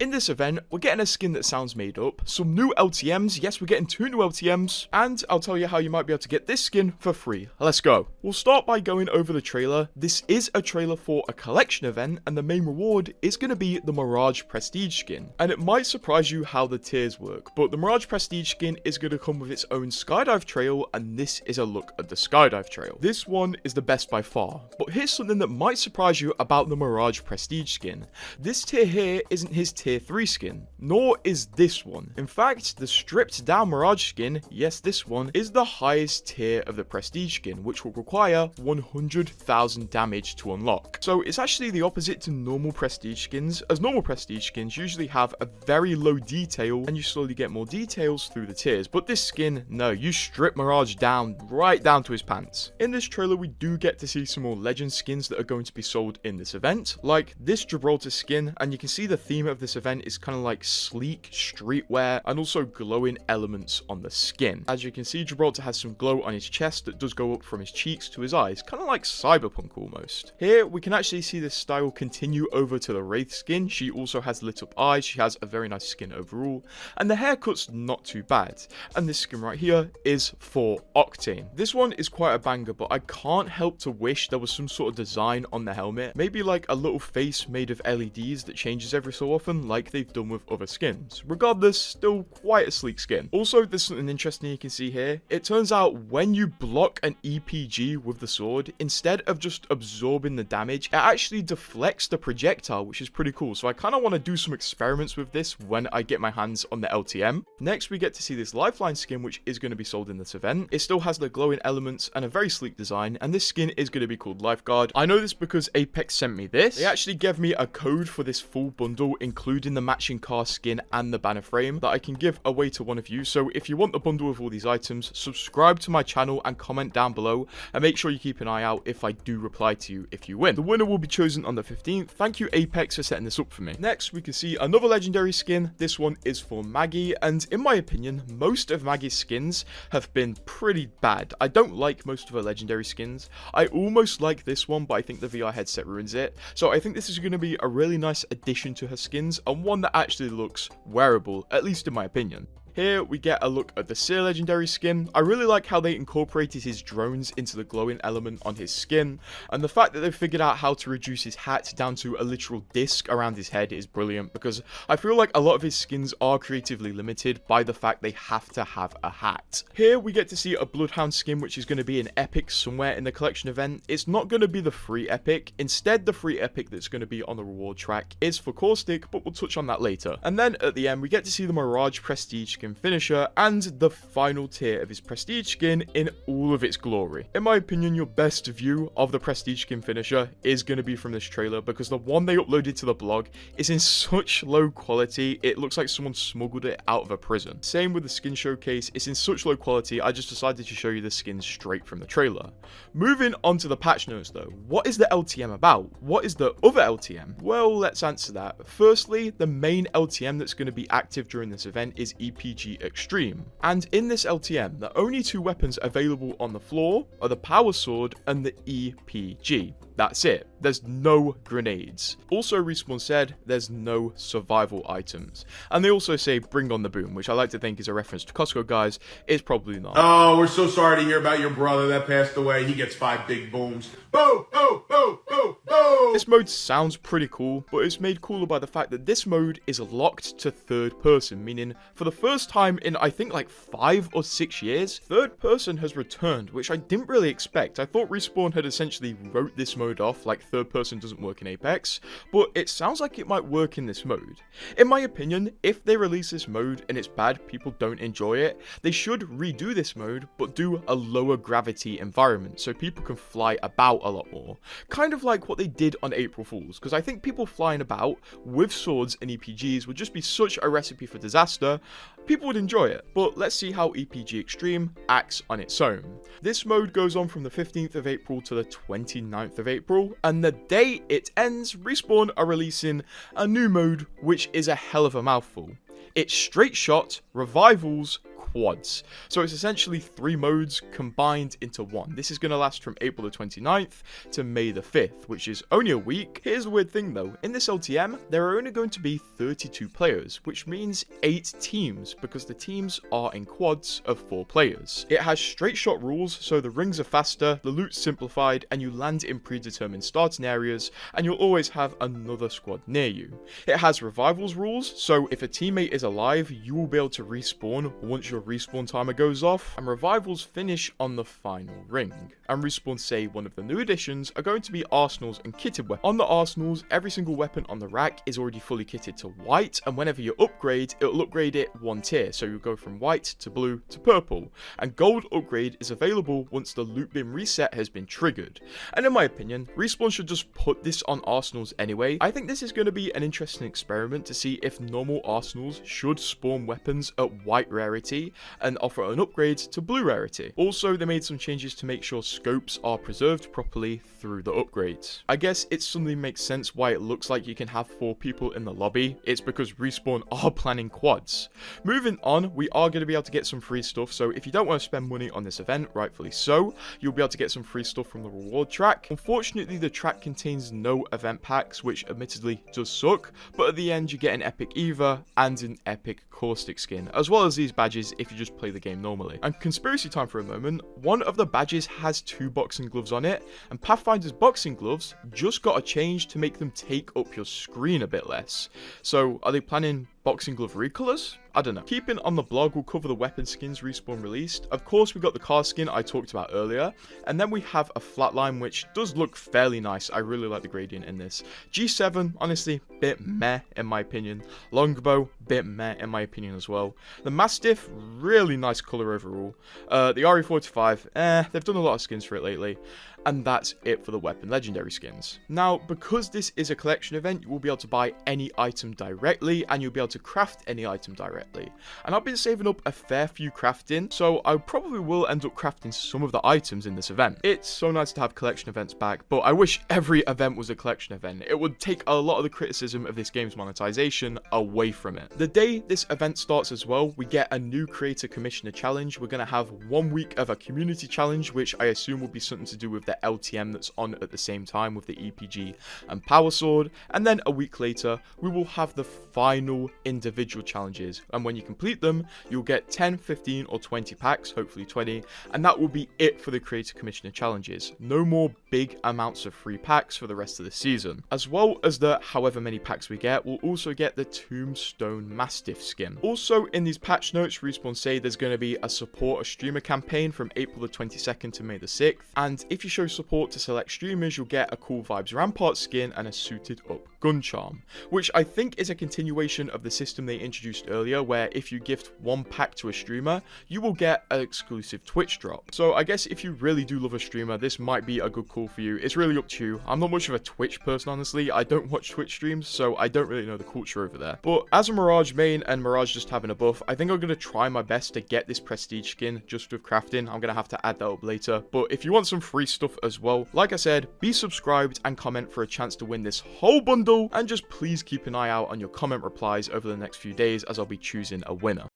In this event, we're getting a skin that sounds made up, some new LTMs, yes, we're getting 2 new LTMs, and I'll tell you how you might be able to get this skin for free. Let's go. We'll start by going over the trailer. This is a trailer for a collection event, and the main reward is going to be the Mirage Prestige skin. And it might surprise you how the tiers work, but the Mirage Prestige skin is going to come with its own skydive trail, and this is a look at the skydive trail. This one is the best by far, but here's something that might surprise you about the Mirage Prestige skin. This tier here isn't his tier 3 skin, nor is this one. In fact, the stripped down Mirage skin, yes, this one, is the highest tier of the Prestige skin, which will require 100,000 damage to unlock. So it's actually the opposite to normal Prestige skins, as normal Prestige skins usually have a very low detail, and you slowly get more details through the tiers. But this skin, no, you strip Mirage down, right down to his pants. In this trailer, we do get to see some more legend skins that are going to be sold in this event, like this Gibraltar skin, and you can see the theme of this event is kind of like sleek streetwear and also glowing elements on the skin. As you can see, Gibraltar has some glow on his chest that does go up from his cheeks to his eyes, kind of like cyberpunk almost. Here we can actually see this style continue over to the Wraith skin. She also has lit up eyes, she has a very nice skin overall, and the haircut's not too bad. And this skin right here is for Octane. This one is quite a banger, but I can't help to wish there was some sort of design on the helmet, maybe like a little face made of LEDs that changes every so often, like they've done with other skins. Regardless, still quite a sleek skin. Also, there's something interesting you can see here. It turns out when you block an EPG with the sword, instead of just absorbing the damage, it actually deflects the projectile, which is pretty cool. So I kind of want to do some experiments with this when I get my hands on the LTM. Next, we get to see this Lifeline skin, which is going to be sold in this event. It still has the glowing elements and a very sleek design, and this skin is going to be called Lifeguard. I know this because Apex sent me this. They actually gave me a code for this full bundle, including the matching car skin and the banner frame, that I can give away to one of you. So if you want the bundle with all these items, subscribe to my channel and comment down below, and make sure you keep an eye out if I do reply to you if you win. The winner will be chosen on the 15th. Thank you, Apex, for setting this up for me. Next, we can see another legendary skin. This one is for Maggie, and in my opinion, most of Maggie's skins have been pretty bad. I don't like most of her legendary skins. I almost like this one, but I think the VR headset ruins it. So I think this is going to be a really nice addition to her skins, and one that actually looks wearable, at least in my opinion. Here we get a look at the Seer legendary skin. I really like how they incorporated his drones into the glowing element on his skin, and the fact that they've figured out how to reduce his hat down to a literal disc around his head is brilliant, because I feel like a lot of his skins are creatively limited by the fact they have to have a hat. Here we get to see a Bloodhound skin, which is going to be an epic somewhere in the collection event. It's not going to be the free epic. Instead, the free epic that's going to be on the reward track is for Caustic, but we'll touch on that later. And then at the end, we get to see the Mirage Prestige skin finisher and the final tier of his Prestige skin in all of its glory. In my opinion, your best view of the Prestige skin finisher is going to be from this trailer, because the one they uploaded to the blog is in such low quality, it looks like someone smuggled it out of a prison. Same with the skin showcase, it's in such low quality, I just decided to show you the skins straight from the trailer. Moving on to the patch notes though, what is the LTM about? What is the other LTM? Well, let's answer that. Firstly, the main LTM that's going to be active during this event is EPG Extreme. And in this LTM, the only 2 weapons available on the floor are the Power Sword and the EPG. That's it. There's no grenades. Also, Respawn said there's no survival items. And they also say bring on the boom, which I like to think is a reference to Costco, guys. It's probably not. Oh, we're so sorry to hear about your brother that passed away. He gets 5 big booms. Boom, boom, boom, boom, boom. This mode sounds pretty cool, but it's made cooler by the fact that this mode is locked to third person, meaning for the first time in I think like 5 or 6 years, third person has returned, which I didn't really expect. I thought Respawn had essentially wrote this mode off, like third person doesn't work in Apex, but it sounds like it might work in this mode. In my opinion, if they release this mode and it's bad, people don't enjoy it, they should redo this mode, but do a lower gravity environment so people can fly about a lot more. Kind of like what they did on April Fools, because I think people flying about with swords and EPGs would just be such a recipe for disaster. People would enjoy it, but let's see how EPG Extreme acts on its own. This mode goes on from the 15th of April to the 29th of April, and the day it ends, Respawn are releasing a new mode, which is a hell of a mouthful. It's straight shot, revivals, quads. So it's essentially 3 modes combined into one. This is going to last from April the 29th to May the 5th, which is only a week. Here's the weird thing though, in this LTM, there are only going to be 32 players, which means 8 teams, because the teams are in quads of 4 players. It has straight shot rules, so the rings are faster, the loot's simplified, and you land in predetermined starting areas, and you'll always have another squad near you. It has revivals rules, so if a teammate is alive, you will be able to respawn once your respawn timer goes off, and revivals finish on the final ring. And respawn say one of the new additions are going to be arsenals and kitted weapons. On the arsenals, every single weapon on the rack is already fully kitted to white, and whenever you upgrade, it'll upgrade it 1 tier, so you'll go from white to blue to purple, and gold upgrade is available once the loot bin reset has been triggered. And in my opinion, respawn should just put this on arsenals anyway. I think this is going to be an interesting experiment to see if normal arsenals should spawn weapons at white rarity and offer an upgrade to blue rarity. Also, they made some changes to make sure scopes are preserved properly through the upgrades. I guess it suddenly makes sense why it looks like you can have 4 people in the lobby. It's because respawn are planning quads. Moving on, we are going to be able to get some free stuff, so if you don't want to spend money on this event, rightfully so, you'll be able to get some free stuff from the reward track. Unfortunately, the track contains no event packs, which admittedly does suck, but at the end you get an epic Eva and an epic caustic skin, as well as these badges if you just play the game normally. And conspiracy time for a moment, one of the badges has 2 boxing gloves on it, and Pathfinder's boxing gloves just got a change to make them take up your screen a bit less. So are they planning boxing glove recolors? I don't know. Keeping on the blog, we'll cover the weapon skins respawn released. Of course, we got the car skin I talked about earlier, and then we have a flatline which does look fairly nice. I really like the gradient in this. G7, honestly, bit meh in my opinion. Longbow, bit meh in my opinion as well. The Mastiff, really nice color overall. The RE45, they've done a lot of skins for it lately. And that's it for the weapon legendary skins. Now, because this is a collection event, you will be able to buy any item directly, and you'll be able to craft any item directly. And I've been saving up a fair few crafting, so I probably will end up crafting some of the items in this event. It's so nice to have collection events back, but I wish every event was a collection event. It would take a lot of the criticism of this game's monetization away from it. The day this event starts as well, we get a new creator commissioner challenge. We're going to have 1 week of a community challenge, which I assume will be something to do with the LTM that's on at the same time with the EPG and Power Sword, and then a week later we will have the final individual challenges, and when you complete them you'll get 10, 15 or 20 packs, hopefully 20, and that will be it for the creator commissioner challenges. No more big amounts of free packs for the rest of the season. As well as the however many packs we get, we'll also get the Tombstone Mastiff skin. Also in these patch notes, Respawn say there's going to be a support a streamer campaign from April the 22nd to May the 6th, and if you show support to select streamers, you'll get a Cool Vibes Rampart skin and a suited up gun charm, which I think is a continuation of the system they introduced earlier, where if you gift 1 pack to a streamer, you will get an exclusive Twitch drop. So I guess if you really do love a streamer, this might be a good call for you. It's really up to you. I'm not much of a Twitch person, honestly. I don't watch Twitch streams, so I don't really know the culture over there. But as a Mirage main and Mirage just having a buff, I think I'm going to try my best to get this prestige skin just with crafting. I'm going to have to add that up later. But if you want some free stuff as well, like I said, be subscribed and comment for a chance to win this whole bundle, and just please keep an eye out on your comment replies over the next few days as I'll be choosing a winner.